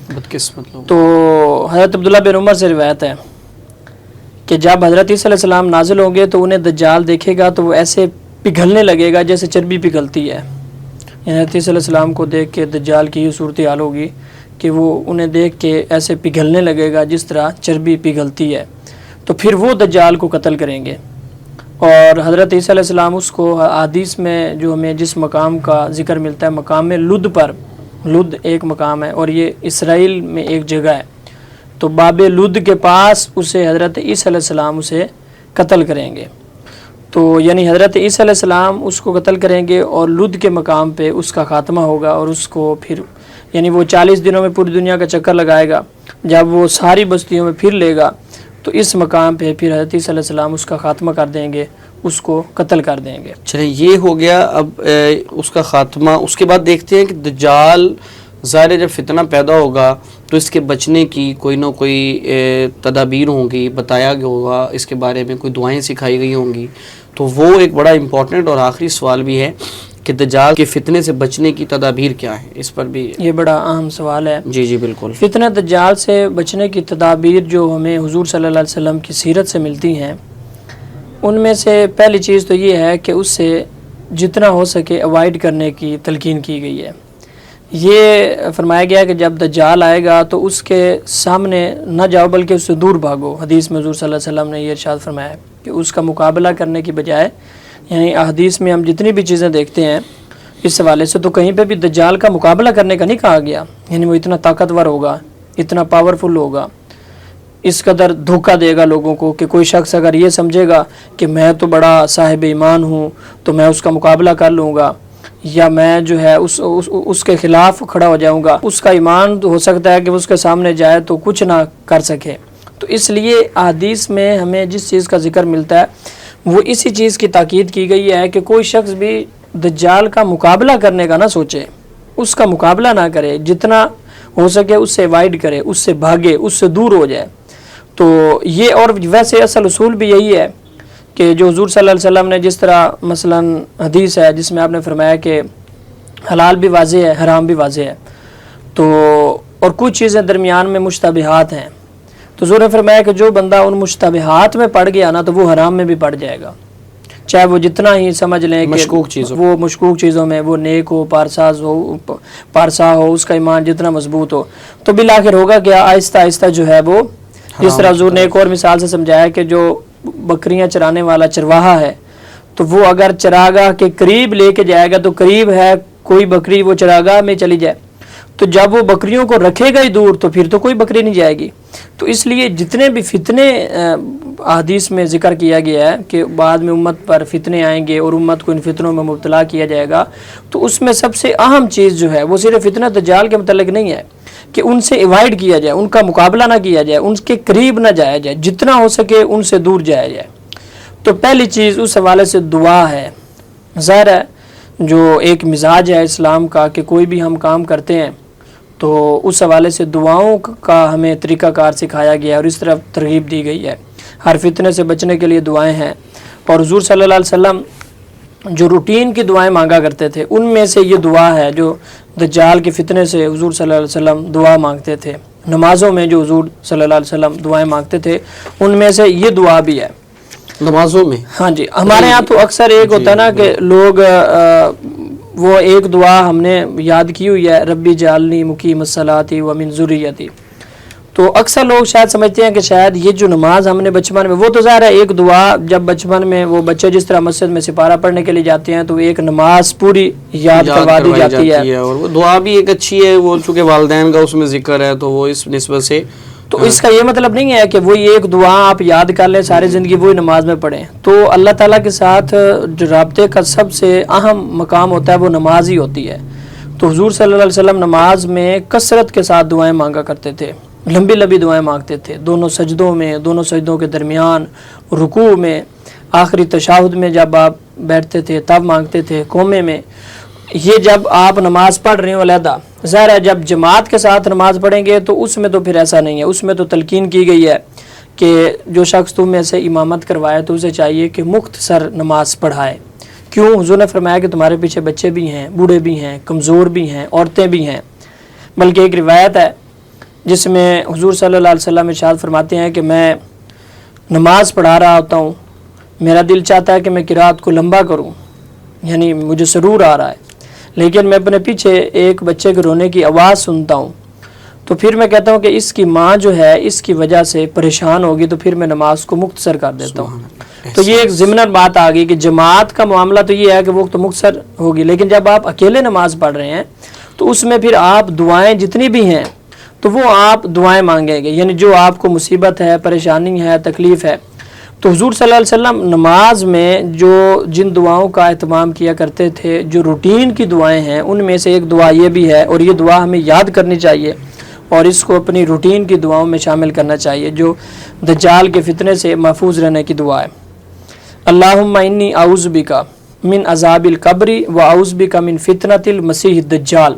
بدقسمت لوگ. تو حضرت عبداللہ بن عمر سے روایت ہے کہ جب حضرت عیسیٰ علیہ السلام نازل ہوں گے تو انہیں دجال دیکھے گا تو وہ ایسے پگھلنے لگے گا جیسے چربی پگھلتی ہے. یعنی حضرت عیسیٰ علیہ السلام کو دیکھ کے دجال کی یہ صورتحال ہوگی کہ وہ انہیں دیکھ کے ایسے پگھلنے لگے گا جس طرح چربی پگھلتی ہے. تو پھر وہ دجال کو قتل کریں گے. اور حضرت عیسیٰ علیہ السلام اس کو حدیث میں جو ہمیں جس مقام کا ذکر ملتا ہے، مقام لد پر، لد ایک مقام ہے اور یہ اسرائیل میں ایک جگہ ہے، تو باب لد کے پاس اسے حضرت عیسیٰ علیہ السلام اسے قتل کریں گے. تو یعنی حضرت عیسیٰ علیہ السلام اس کو قتل کریں گے اور لد کے مقام پہ اس کا خاتمہ ہوگا. اور اس کو پھر یعنی وہ 40 دنوں میں پوری دنیا کا چکر لگائے گا. جب وہ ساری بستیوں میں پھر لے گا تو اس مقام پہ پھر حضرت عیسیٰ علیہ السلام اس کا خاتمہ کر دیں گے، اس کو قتل کر دیں گے. چلیں یہ ہو گیا اب اس کا خاتمہ. اس کے بعد دیکھتے ہیں کہ دجال ظاہر جب فتنہ پیدا ہوگا تو اس کے بچنے کی کوئی نہ کوئی تدابیر ہوں گی، بتایا گیا ہوگا اس کے بارے میں، کوئی دعائیں سکھائی گئی ہوں گی. تو وہ ایک بڑا امپورٹنٹ اور آخری سوال بھی ہے کہ دجال کے فتنے سے بچنے کی تدابیر کیا ہے، اس پر بھی یہ بڑا اہم سوال ہے. جی جی بالکل. فتنہ دجال سے بچنے کی تدابیر جو ہمیں حضور صلی اللہ علیہ وسلم کی سیرت سے ملتی ہیں، ان میں سے پہلی چیز تو یہ ہے کہ اس سے جتنا ہو سکے اوائڈ کرنے کی تلقین کی گئی ہے. یہ فرمایا گیا کہ جب دجال آئے گا تو اس کے سامنے نہ جاؤ بلکہ اس سے دور بھاگو. حدیث میں حضور صلی اللہ علیہ وسلم نے یہ ارشاد فرمایا ہے کہ اس کا مقابلہ کرنے کی بجائے، یعنی احادیث میں ہم جتنی بھی چیزیں دیکھتے ہیں اس حوالے سے تو کہیں پہ بھی دجال کا مقابلہ کرنے کا نہیں کہا گیا. یعنی وہ اتنا طاقتور ہوگا، اتنا پاورفل ہوگا، اس قدر دھوکہ دے گا لوگوں کو کہ کوئی شخص اگر یہ سمجھے گا کہ میں تو بڑا صاحب ایمان ہوں تو میں اس کا مقابلہ کر لوں گا، یا میں جو ہے اس کے خلاف کھڑا ہو جاؤں گا، اس کا ایمان ہو سکتا ہے کہ اس کے سامنے جائے تو کچھ نہ کر سکے. تو تو اس لیے احادیث میں ہمیں جس چیز کا ذکر ملتا ہے وہ اسی چیز کی تاکید کی گئی ہے کہ کوئی شخص بھی دجال کا مقابلہ کرنے کا نہ سوچے، اس کا مقابلہ نہ کرے، جتنا ہو سکے اس سے ایوائڈ کرے، اس سے بھاگے، اس سے دور ہو جائے۔ تو یہ، اور ویسے اصل اصول بھی یہی ہے کہ جو حضور صلی اللہ علیہ وسلم نے جس طرح مثلا حدیث ہے جس میں آپ نے فرمایا کہ حلال بھی واضح ہے، حرام بھی واضح ہے، تو اور کچھ چیزیں درمیان میں مشتبہات ہیں، تو حضور نے فرمایا کہ جو بندہ ان مشتبہات میں پڑ گیا نا تو وہ حرام میں بھی پڑ جائے گا، چاہے وہ جتنا ہی سمجھ لیں کہ وہ مشکوک چیزوں میں وہ نیک ہو، پارسا ہو، اس کا ایمان جتنا مضبوط ہو، تو بالآخر ہوگا کیا، آہستہ آہستہ جو ہے وہ، جس طرح حضور نے ایک اور مثال سے سمجھایا کہ جو بکریاں چرانے والا چرواہا ہے تو وہ اگر چراگاہ کے قریب لے کے جائے گا تو قریب ہے کوئی بکری وہ چراگاہ میں چلی جائے، تو جب وہ بکریوں کو رکھے گا ہی دور تو پھر تو کوئی بکری نہیں جائے گی۔ تو اس لیے جتنے بھی فتنے احادیث میں ذکر کیا گیا ہے کہ بعد میں امت پر فتنے آئیں گے اور امت کو ان فتنوں میں مبتلا کیا جائے گا، تو اس میں سب سے اہم چیز جو ہے وہ صرف فتنہ دجال کے متعلق نہیں ہے کہ ان سے ایوائڈ کیا جائے، ان کا مقابلہ نہ کیا جائے، ان کے قریب نہ جایا جائے، جتنا ہو سکے ان سے دور جایا جائے۔ تو پہلی چیز اس حوالے سے دعا ہے۔ ظاہر ہے جو ایک مزاج ہے اسلام کا کہ کوئی بھی ہم کام کرتے ہیں تو اس حوالے سے دعاؤں کا ہمیں طریقہ کار سکھایا گیا ہے اور اس طرف ترغیب دی گئی ہے۔ ہر فتنے سے بچنے کے لیے دعائیں ہیں، اور حضور صلی اللہ علیہ وسلم جو روٹین کی دعائیں مانگا کرتے تھے ان میں سے یہ دعا ہے جو دجال کے فتنے سے حضور صلی اللہ علیہ وسلم دعا مانگتے تھے۔ نمازوں میں جو حضور صلی اللہ علیہ وسلم دعائیں مانگتے تھے ان میں سے یہ دعا بھی ہے نمازوں میں۔ ہاں جی، ہمارے ہاں تو اکثر ایک ہوتا ہے نا کہ لوگ وہ ایک دعا ہم نے یاد کی ہوئی ہے، ربی جعلنی مقیم الصلاۃ ومن ذریتی، تو اکثر لوگ شاید سمجھتے ہیں کہ شاید یہ جو نماز ہم نے بچپن میں، وہ تو ظاہر ہے ایک دعا جب بچپن میں وہ بچے جس طرح مسجد میں سپارہ پڑھنے کے لیے جاتے ہیں تو ایک نماز پوری یاد کروا دی جاتی ہے، اور وہ دعا بھی ایک اچھی ہے، وہ چونکہ والدین کا اس میں ذکر ہے تو وہ اس نسبت سے، تو اس کا یہ مطلب نہیں ہے کہ وہی ایک دعا آپ یاد کر لیں ساری زندگی وہی نماز میں پڑھیں۔ تو اللہ تعالیٰ کے ساتھ جو رابطے کا سب سے اہم مقام ہوتا ہے وہ نماز ہی ہوتی ہے۔ تو حضور صلی اللہ علیہ وسلم نماز میں کثرت کے ساتھ دعائیں مانگا کرتے تھے، لمبی لمبی دعائیں مانگتے تھے، دونوں سجدوں میں، دونوں سجدوں کے درمیان، رکوع میں، آخری تشہد میں جب آپ بیٹھتے تھے تب مانگتے تھے، قومے میں۔ یہ جب آپ نماز پڑھ رہے ہو علیحدہ، ظاہر ہے جب جماعت کے ساتھ نماز پڑھیں گے تو اس میں تو پھر ایسا نہیں ہے، اس میں تو تلقین کی گئی ہے کہ جو شخص تم میں سے امامت کروائے تو اسے چاہیے کہ مختصر نماز پڑھائے۔ کیوں؟ حضور نے فرمایا کہ تمہارے پیچھے بچے بھی ہیں، بوڑھے بھی ہیں، کمزور بھی ہیں، عورتیں بھی ہیں۔ بلکہ ایک روایت ہے جس میں حضور صلی اللہ علیہ وسلم ارشاد فرماتے ہیں کہ میں نماز پڑھا رہا ہوتا ہوں، میرا دل چاہتا ہے کہ میں قرات کو لمبا کروں، یعنی مجھے سرور آ رہا ہے، لیکن میں اپنے پیچھے ایک بچے کے رونے کی آواز سنتا ہوں، تو پھر میں کہتا ہوں کہ اس کی ماں جو ہے اس کی وجہ سے پریشان ہوگی، تو پھر میں نماز کو مختصر کر دیتا ہوں۔ تو یہ ایک ضمناً بات آ گئی کہ جماعت کا معاملہ تو یہ ہے کہ وہ تو مختصر ہوگی، لیکن جب آپ اکیلے نماز پڑھ رہے ہیں تو اس میں پھر آپ دعائیں جتنی بھی ہیں تو وہ آپ دعائیں مانگیں گے، یعنی جو آپ کو مصیبت ہے، پریشانی ہے، تکلیف ہے۔ تو حضور صلی اللہ علیہ وسلم نماز میں جو جن دعاؤں کا اہتمام کیا کرتے تھے، جو روٹین کی دعائیں ہیں، ان میں سے ایک دعا یہ بھی ہے، اور یہ دعا ہمیں یاد کرنی چاہیے اور اس کو اپنی روٹین کی دعاؤں میں شامل کرنا چاہیے، جو دجال کے فتنے سے محفوظ رہنے کی دعا ہے۔ اللہم انی اعوذ بک من عذاب القبر و اعوذ بک من فتنۃ المسیح الدجال،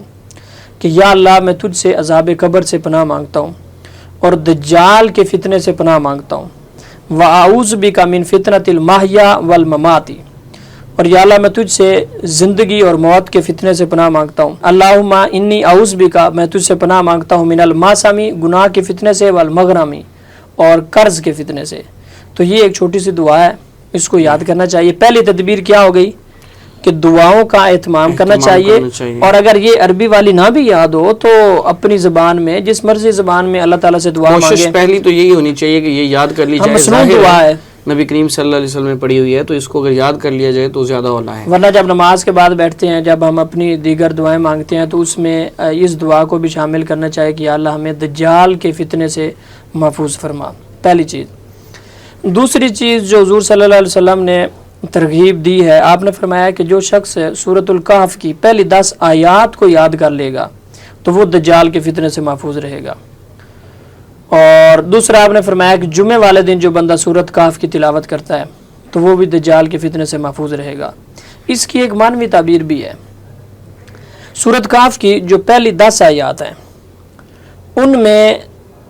کہ یا اللہ میں تجھ سے عذاب قبر سے پناہ مانگتا ہوں اور دجال کے فتنے سے پناہ مانگتا ہوں، وَأَعُوذُ بِكَ مِن فِتْنَةِ الْمَحْيَا وَالْمَمَاتِ، اور یا اللہ میں تجھ سے زندگی اور موت کے فتنے سے پناہ مانگتا ہوں۔ اللہم انی اعوذ بک، میں تجھ سے پناہ مانگتا ہوں، من الماسمی، گناہ کے فتنے سے، والمغرمی، اور قرض کے فتنے سے۔ تو یہ ایک چھوٹی سی دعا ہے، اس کو یاد کرنا چاہیے۔ پہلی تدبیر کیا ہو گئی کہ دعاؤں کا اہتمام کرنا چاہیے، اور اگر یہ عربی والی نہ بھی یاد ہو تو اپنی زبان میں، جس مرضی زبان میں اللہ تعالیٰ سے دعا مانگیں۔ کوشش پہلی تو یہی ہونی چاہیے کہ یہ یاد کر لی جائے، مصنون دعا ہے، نبی کریم صلی اللہ علیہ وسلم نے پڑھی ہوئی ہے، تو اس کو اگر یاد کر لیا جائے تو زیادہ اولا ہے۔ ورنہ جب نماز کے بعد بیٹھتے ہیں، جب ہم اپنی دیگر دعائیں مانگتے ہیں تو اس میں اس دعا کو بھی شامل کرنا چاہیے کہ یا اللہ ہمیں دجال کے فتنے سے محفوظ فرما۔ پہلی چیز۔ دوسری چیز جو حضور صلی اللہ علیہ وسلم نے ترغیب دی ہے، آپ نے فرمایا کہ جو شخص سورۃ الکہف کی پہلی 10 آیات کو یاد کر لے گا تو وہ دجال کے فتنے سے محفوظ رہے گا۔ اور دوسرا آپ نے فرمایا کہ جمعے والے دن جو بندہ سورۃ کہف کی تلاوت کرتا ہے تو وہ بھی دجال کے فتنے سے محفوظ رہے گا۔ اس کی ایک معنوی تعبیر بھی ہے۔ سورۃ کہف کی جو پہلی 10 آیات ہیں ان میں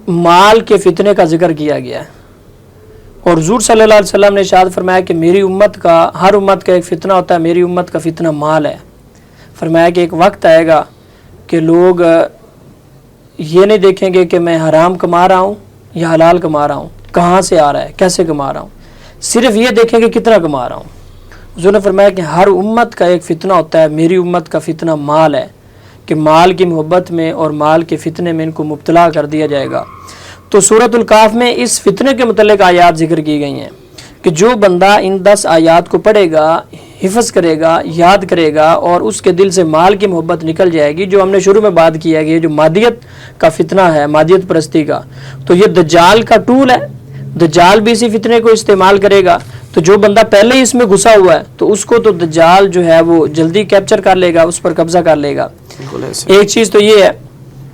مال کے فتنے کا ذکر کیا گیا ہے، اور حضور صلی اللہ علیہ وسلم نے ارشاد فرمایا کہ میری امت کا، ہر امت کا ایک فتنہ ہوتا ہے، میری امت کا فتنہ مال ہے۔ فرمایا کہ ایک وقت آئے گا کہ لوگ یہ نہیں دیکھیں گے کہ میں حرام کما رہا ہوں یا حلال کما رہا ہوں، کہاں سے آ رہا ہے، کیسے کما رہا ہوں، صرف یہ دیکھیں کہ کتنا کما رہا ہوں۔ حضور نے فرمایا کہ ہر امت کا ایک فتنہ ہوتا ہے، میری امت کا فتنہ مال ہے، کہ مال کی محبت میں اور مال کے فتنے میں ان کو مبتلا کر دیا جائے گا۔ تو سورۃ الکہف میں اس فتنے کے متعلق آیات ذکر کی گئی ہیں کہ جو بندہ ان 10 آیات کو پڑھے گا، حفظ کرے گا، یاد کرے گا، اور اس کے دل سے مال کی محبت نکل جائے گی، جو ہم نے شروع میں بات کی ہے کہ یہ جو مادیت کا فتنہ ہے، مادیت پرستی کا، تو یہ دجال کا ٹول ہے، دجال بھی اسی فتنے کو استعمال کرے گا۔ تو جو بندہ پہلے ہی اس میں گھسا ہوا ہے تو اس کو تو دجال جو ہے وہ جلدی کیپچر کر لے گا، اس پر قبضہ کر لے گا۔ ایک چیز تو یہ ہے۔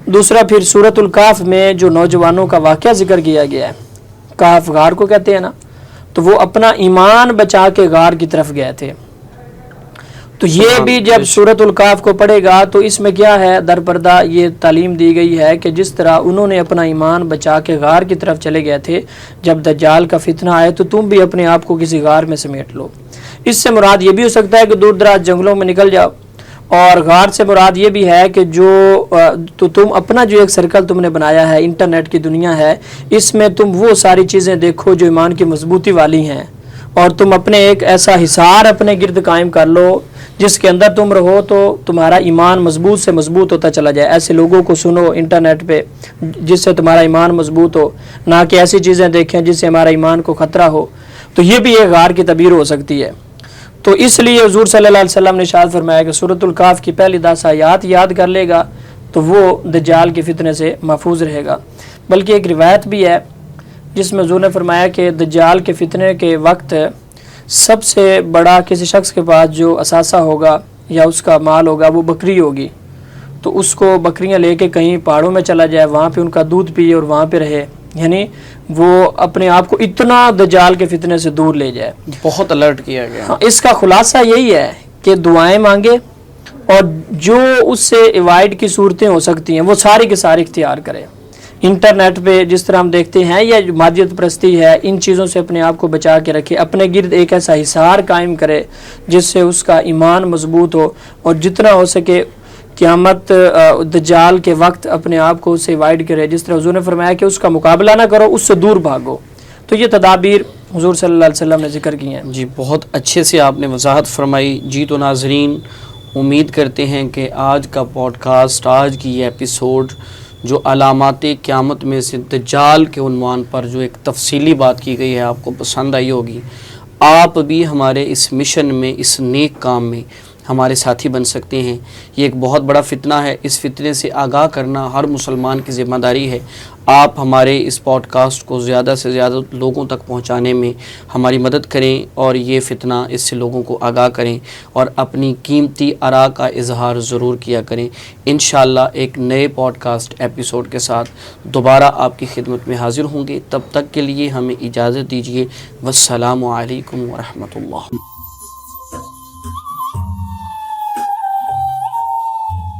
دوسرا پھر سورۃ الکہف میں جو نوجوانوں کا واقعہ ذکر کیا گیا ہے، کہف غار کو کہتے ہیں نا، تو وہ اپنا ایمان بچا کے غار کی طرف گئے تھے۔ تو یہ بھی جب سورۃ الکہف کو پڑھے گا تو اس میں کیا ہے، در پردہ یہ تعلیم دی گئی ہے کہ جس طرح انہوں نے اپنا ایمان بچا کے غار کی طرف چلے گئے تھے، جب دجال کا فتنہ آئے تو تم بھی اپنے آپ کو کسی غار میں سمیٹ لو۔ اس سے مراد یہ بھی ہو سکتا ہے کہ دور دراز جنگلوں میں نکل جاؤ، اور غار سے مراد یہ بھی ہے کہ جو تو تم اپنا جو ایک سرکل تم نے بنایا ہے، انٹرنیٹ کی دنیا ہے، اس میں تم وہ ساری چیزیں دیکھو جو ایمان کی مضبوطی والی ہیں، اور تم اپنے ایک ایسا حصار اپنے گرد قائم کر لو جس کے اندر تم رہو تو تمہارا ایمان مضبوط سے مضبوط ہوتا چلا جائے۔ ایسے لوگوں کو سنو انٹرنیٹ پہ جس سے تمہارا ایمان مضبوط ہو، نہ کہ ایسی چیزیں دیکھیں جس سے ہمارا ایمان کو خطرہ ہو۔ تو یہ بھی ایک غار کی تعبیر ہو سکتی ہے۔ تو اس لیے حضور صلی اللہ علیہ وسلم نے ارشاد فرمایا کہ سورۃ الکہف کی پہلی 10 آیات یاد کر لے گا تو وہ دجال کے فتنے سے محفوظ رہے گا۔ بلکہ ایک روایت بھی ہے جس میں حضور نے فرمایا کہ دجال کے فتنے کے وقت سب سے بڑا کسی شخص کے پاس جو اثاثہ ہوگا یا اس کا مال ہوگا وہ بکری ہوگی، تو اس کو بکریاں لے کے کہیں پہاڑوں میں چلا جائے، وہاں پہ ان کا دودھ پیے اور وہاں پہ رہے، یعنی وہ اپنے آپ کو اتنا دجال کے فتنے سے دور لے جائے۔ بہت الرٹ کیا گیا۔ ہاں، اس کا خلاصہ یہی ہے کہ دعائیں مانگے اور جو اس سے ایوائڈ کی صورتیں ہو سکتی ہیں وہ ساری کے ساری اختیار کرے۔ انٹرنیٹ پہ جس طرح ہم دیکھتے ہیں یا مادیت پرستی ہے، ان چیزوں سے اپنے آپ کو بچا کے رکھے، اپنے گرد ایک ایسا حصار قائم کرے جس سے اس کا ایمان مضبوط ہو، اور جتنا ہو سکے قیامت دجال کے وقت اپنے آپ کو اس سے ایوائڈ کرے۔ جس طرح حضور نے فرمایا کہ اس کا مقابلہ نہ کرو، اس سے دور بھاگو۔ تو یہ تدابیر حضور صلی اللہ علیہ وسلم نے ذکر کی ہیں۔ جی بہت اچھے سے آپ نے وضاحت فرمائی۔ جی تو ناظرین، امید کرتے ہیں کہ آج کا پوڈ کاسٹ، آج کی یہ ایپیسوڈ جو علامات قیامت میں سے دجال کے عنوان پر جو ایک تفصیلی بات کی گئی ہے آپ کو پسند آئی ہوگی۔ آپ بھی ہمارے اس مشن میں، اس نیک کام میں ہمارے ساتھی بن سکتے ہیں۔ یہ ایک بہت بڑا فتنہ ہے، اس فتنے سے آگاہ کرنا ہر مسلمان کی ذمہ داری ہے۔ آپ ہمارے اس پوڈ کاسٹ کو زیادہ سے زیادہ لوگوں تک پہنچانے میں ہماری مدد کریں، اور یہ فتنہ اس سے لوگوں کو آگاہ کریں، اور اپنی قیمتی آراء کا اظہار ضرور کیا کریں۔ انشاءاللہ ایک نئے پوڈ کاسٹ ایپیسوڈ کے ساتھ دوبارہ آپ کی خدمت میں حاضر ہوں گے۔ تب تک کے لیے ہمیں اجازت دیجیے۔ والسلام علیکم ورحمۃ اللہ۔